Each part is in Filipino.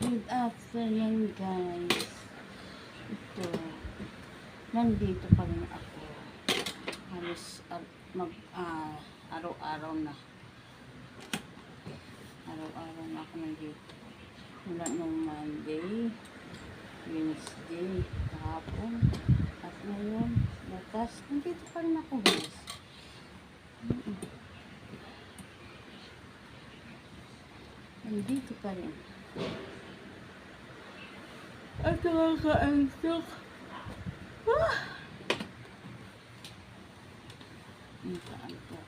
Good afternoon, guys. Ito, nandito pa rin ako. Halos araw-araw na. Araw-araw na ako nandito. Mula nung Monday, Wednesday, kahapon, at ngayon, bukas, nandito pa rin ako, guys. Nandito pa rin. At nakaka-antok. Nakaantok.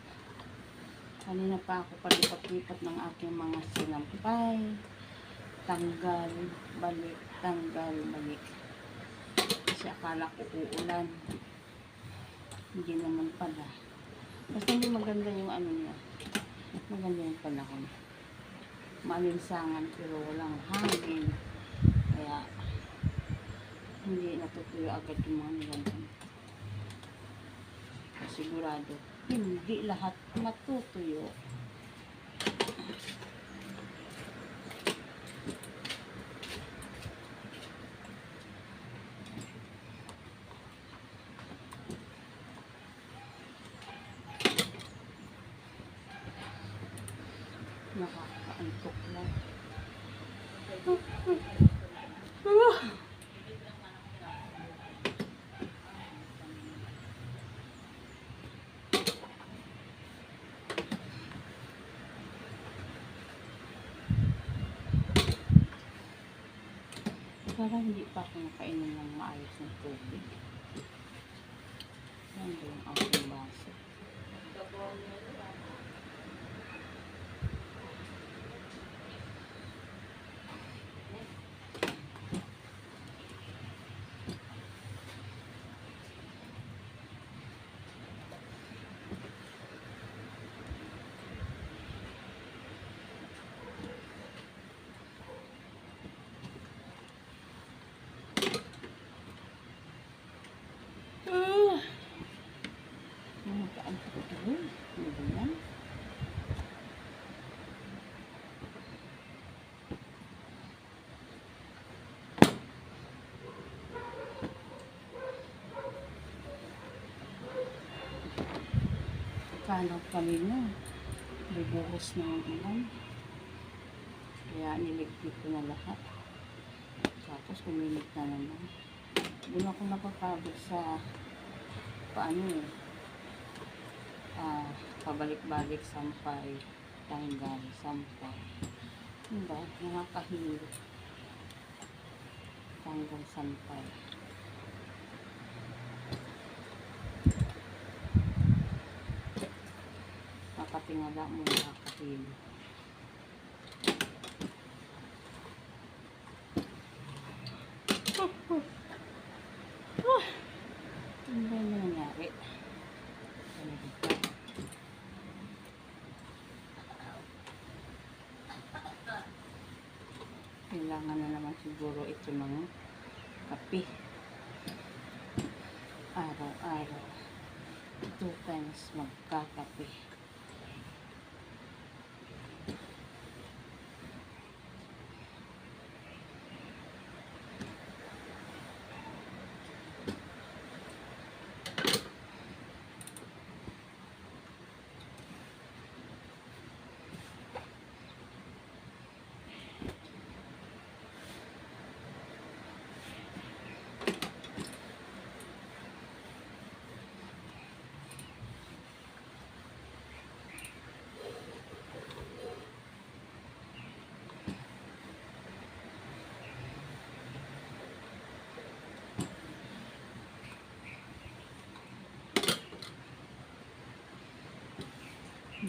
Kanina pa ako palipat-lipat ng aking mga sinampay. Tanggal, balik, tanggal, balik. Kasi akala ko uulan. Hindi naman pala. Basta hindi maganda yung ano niya. Maganda yung panahon. Malinsangan pero walang hangin. Kaya hindi natutuyo agad yung mga nilalang. Sigurado hindi lahat matutuyo. Nakakaantok lang. Parang hindi pa ako nakainom ng maayos ng tubig. Yan yung aking baso. Kala kanina bibuhos na ang ulan, kaya niligpit ko na lahat, tapos uminit na naman. Doon ako nakakabot sa paano pabalik-balik, sampay, tanggal, sampay, diba? Nakakahilo. Tanggal, sampay. Nakatingala mo, nakakahilo. Ano ba yung nangyari? Kailangan na naman siguro ito ng kape. Araw-araw 2 times magkakape.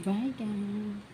Bye, guys.